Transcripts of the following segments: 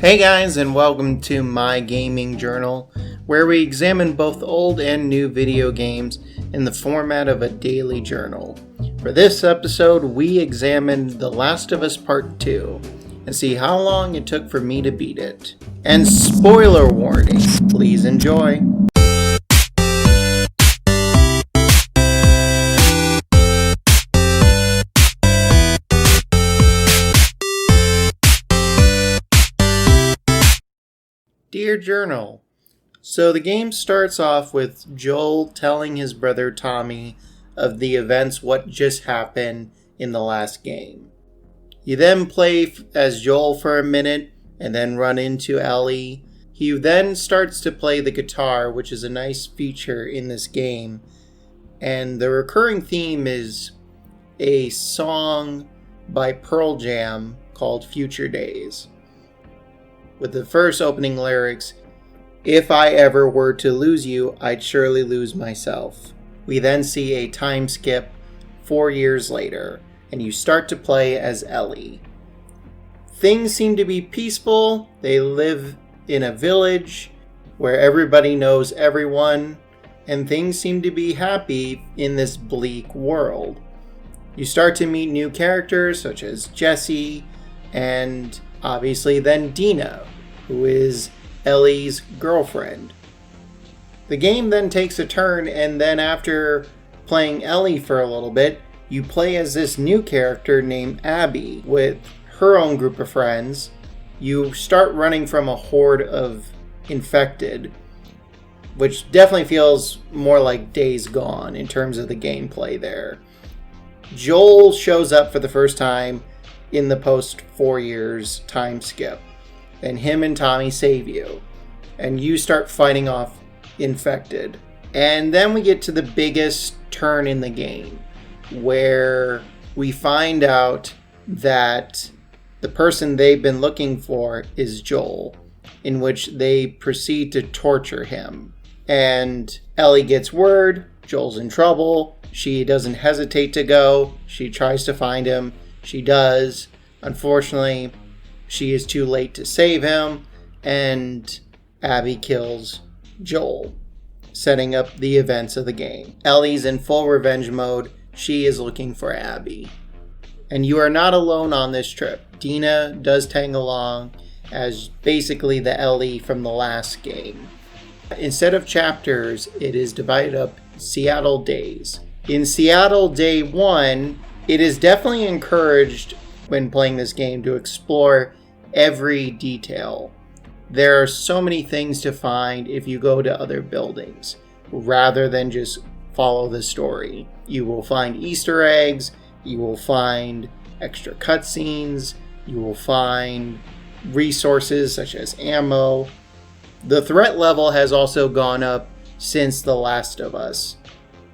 Hey guys, and welcome to My Gaming Journal, where we examine both old and new video games in the format of a daily journal. For this episode, we examined The Last of Us Part 2 and see how long it took for me to beat it. And spoiler warning, please enjoy. Dear Journal, so the game starts off with Joel telling his brother Tommy of the events what just happened in the last game. You then play as Joel for a minute and then run into Ellie. He then starts to play the guitar, which is a nice feature in this game. And the recurring theme is a song by Pearl Jam called Future Days, with the first opening lyrics, "If I ever were to lose you, I'd surely lose myself." We then see a time skip 4 years later, and you start to play as Ellie. Things seem to be peaceful. They live in a village where everybody knows everyone, and things seem to be happy in this bleak world. You start to meet new characters such as Jesse and obviously then Dina, who is Ellie's girlfriend. The game then takes a turn, and then after playing Ellie for a little bit, you play as this new character named Abby with her own group of friends. You start running from a horde of infected, which definitely feels more like Days Gone in terms of the gameplay there. Joel shows up for the first time in the post 4 years time skip, and him and Tommy save you, and you start fighting off infected. And then we get to the biggest turn in the game, where we find out that the person they've been looking for is Joel, in which they proceed to torture him. And Ellie gets word Joel's in trouble. She doesn't hesitate to go. She tries to find him. She does. Unfortunately, she is too late to save him, and Abby kills Joel, setting up the events of the game. Ellie's in full revenge mode. She is looking for Abby. And you are not alone on this trip. Dina does tag along as basically the Ellie from the last game. Instead of chapters, it is divided up Seattle days. In Seattle Day 1, it is definitely encouraged when playing this game to explore every detail. There are so many things to find if you go to other buildings, rather than just follow the story. You will find Easter eggs, you will find extra cutscenes, you will find resources such as ammo. The threat level has also gone up since The Last of Us.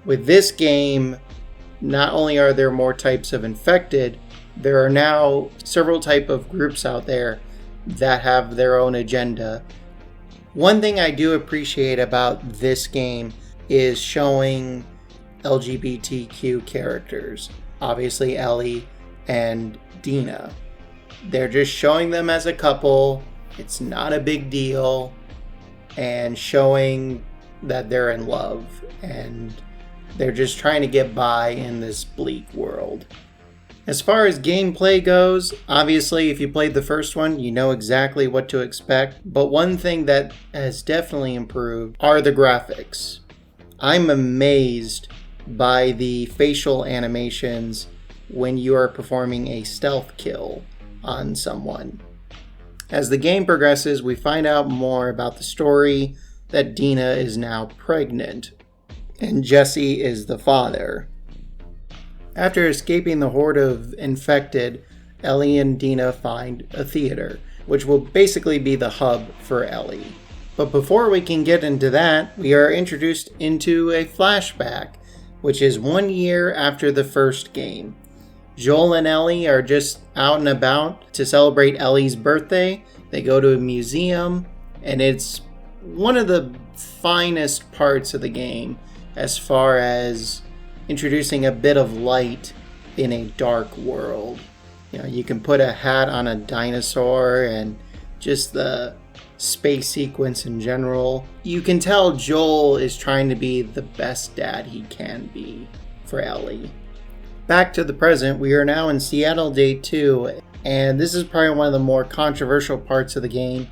With this game, not only are there more types of infected, there are now several type of groups out there that have their own agenda. One thing I do appreciate about this game is showing LGBTQ characters. Obviously Ellie and Dina. They're just showing them as a couple. It's not a big deal. And showing that they're in love. And they're just trying to get by in this bleak world. As far as gameplay goes, obviously if you played the first one, you know exactly what to expect. But one thing that has definitely improved are the graphics. I'm amazed by the facial animations when you are performing a stealth kill on someone. As the game progresses, we find out more about the story that Dina is now pregnant, and Jesse is the father. After escaping the horde of infected, Ellie and Dina find a theater, which will basically be the hub for Ellie. But before we can get into that, we are introduced into a flashback, which is 1 year after the first game. Joel and Ellie are just out and about to celebrate Ellie's birthday. They go to a museum, and it's one of the finest parts of the game as far as introducing a bit of light in a dark world. You know, you can put a hat on a dinosaur and just the space sequence in general. You can tell Joel is trying to be the best dad he can be for Ellie. Back to the present, we are now in Seattle Day 2, and this is probably one of the more controversial parts of the game,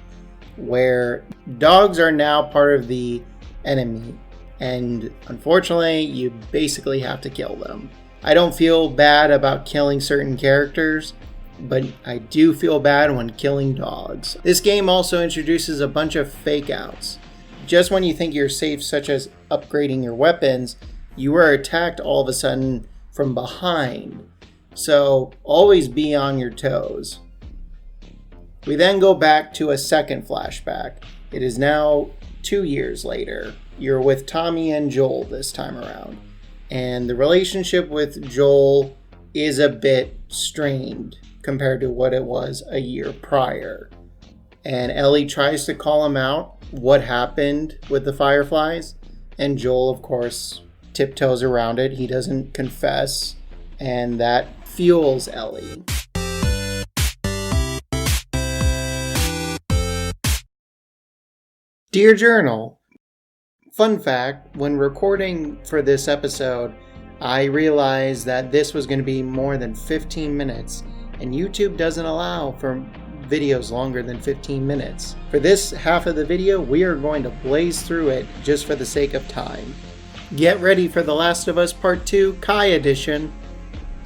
where dogs are now part of the enemy, and unfortunately, you basically have to kill them. I don't feel bad about killing certain characters, but I do feel bad when killing dogs. This game also introduces a bunch of fake outs. Just when you think you're safe, such as upgrading your weapons, you are attacked all of a sudden from behind. So always be on your toes. We then go back to a second flashback. It is now 2 years later. You're with Tommy and Joel this time around. And the relationship with Joel is a bit strained compared to what it was a year prior. And Ellie tries to call him out what happened with the Fireflies. And Joel, of course, tiptoes around it. He doesn't confess. And that fuels Ellie. Dear Journal, fun fact, when recording for this episode, I realized that this was going to be more than 15 minutes, and YouTube doesn't allow for videos longer than 15 minutes. For this half of the video, we are going to blaze through it just for the sake of time. Get ready for The Last of Us Part 2, Kai Edition.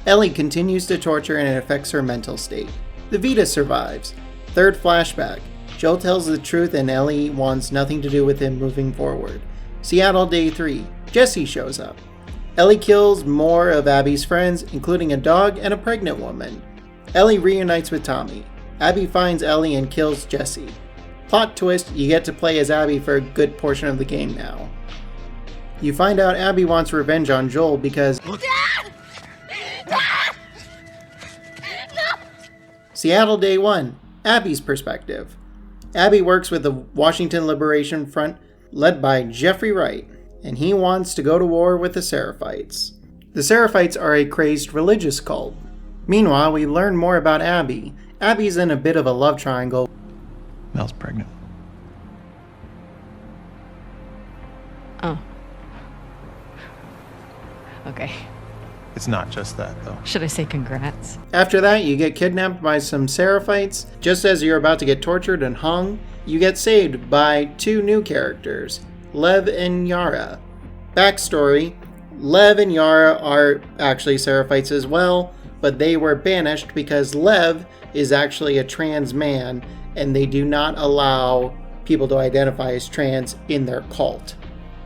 Ellie continues to torture and it affects her mental state. The Vita survives. Third flashback. Joel tells the truth and Ellie wants nothing to do with him moving forward. Seattle Day 3. Jesse shows up. Ellie kills more of Abby's friends, including a dog and a pregnant woman. Ellie reunites with Tommy. Abby finds Ellie and kills Jesse. Plot twist, you get to play as Abby for a good portion of the game now. You find out Abby wants revenge on Joel because... Dad! Dad! No! Seattle Day 1. Abby's perspective. Abby works with the Washington Liberation Front led by Jeffrey Wright, and he wants to go to war with the Seraphites. The Seraphites are a crazed religious cult. Meanwhile, we learn more about Abby. Abby's in a bit of a love triangle. Mel's pregnant. Oh. Okay. It's not just that, though. Should I say congrats? After that, you get kidnapped by some Seraphites. Just as you're about to get tortured and hung, you get saved by two new characters, Lev and Yara. Backstory, Lev and Yara are actually Seraphites as well, but they were banished because Lev is actually a trans man, and they do not allow people to identify as trans in their cult.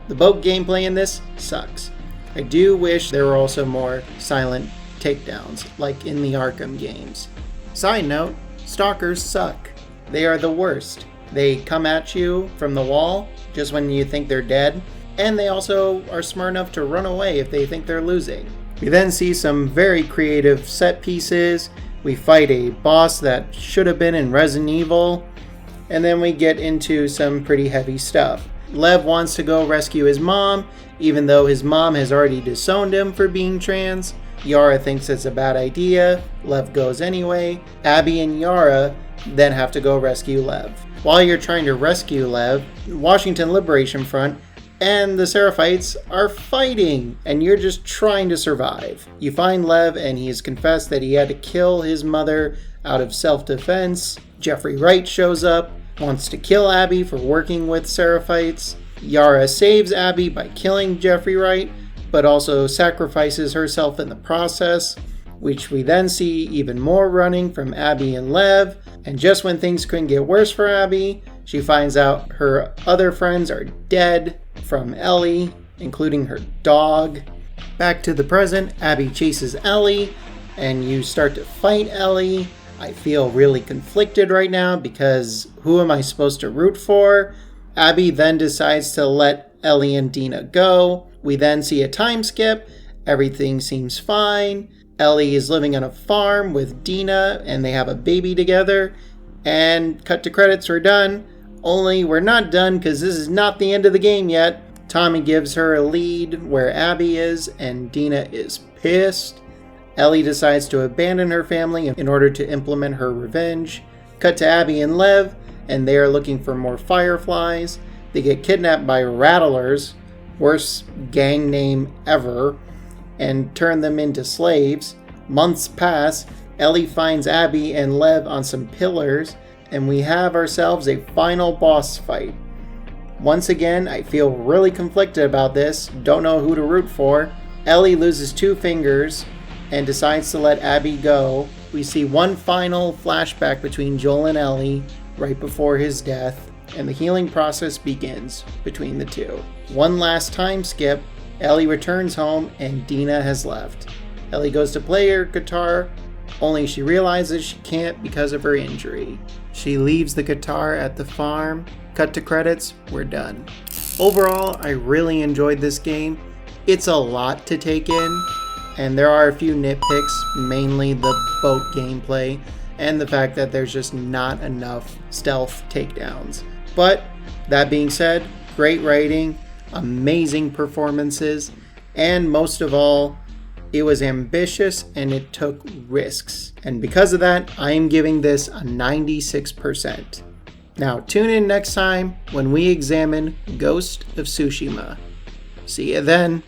The boat gameplay in this sucks. I do wish there were also more silent takedowns, like in the Arkham games. Side note, stalkers suck. They are the worst. They come at you from the wall just when you think they're dead, and they also are smart enough to run away if they think they're losing. We then see some very creative set pieces. We fight a boss that should have been in Resident Evil, and then we get into some pretty heavy stuff. Lev wants to go rescue his mom, even though his mom has already disowned him for being trans. Yara thinks it's a bad idea. Lev goes anyway. Abby and Yara then have to go rescue Lev. While you're trying to rescue Lev, Washington Liberation Front and the Seraphites are fighting, and you're just trying to survive. You find Lev, and he has confessed that he had to kill his mother out of self-defense. Jeffrey Wright shows up, wants to kill Abby for working with Seraphites. Yara saves Abby by killing Jeffrey Wright, but also sacrifices herself in the process, which we then see even more running from Abby and Lev. And just when things couldn't get worse for Abby, she finds out her other friends are dead from Ellie, including her dog. Back to the present, Abby chases Ellie, and you start to fight Ellie. I feel really conflicted right now because who am I supposed to root for? Abby then decides to let Ellie and Dina go. We then see a time skip. Everything seems fine. Ellie is living on a farm with Dina and they have a baby together. And cut to credits, we're done. Only we're not done because this is not the end of the game yet. Tommy gives her a lead where Abby is and Dina is pissed. Ellie decides to abandon her family in order to implement her revenge. Cut to Abby and Lev. and they are looking for more fireflies. They get kidnapped by rattlers, worst gang name ever, and turn them into slaves. Months pass. Ellie finds Abby and Lev on some pillars, and we have ourselves a final boss fight. Once again, I feel really conflicted about this. Don't know who to root for. Ellie loses 2 fingers and decides to let Abby go. We see one final flashback between Joel and Ellie right before his death, and the healing process begins between the two. One last time skip. Ellie returns home and Dina has left. Ellie goes to play her guitar, only she realizes she can't because of her injury. She leaves the guitar at the farm. Cut to credits, we're done. Overall, I really enjoyed this game. It's a lot to take in, and there are a few nitpicks, mainly the boat gameplay, and the fact that there's just not enough stealth takedowns. But, that being said, great writing, amazing performances, and most of all, it was ambitious and it took risks. And because of that, I am giving this a 96%. Now, tune in next time when we examine Ghost of Tsushima. See you then.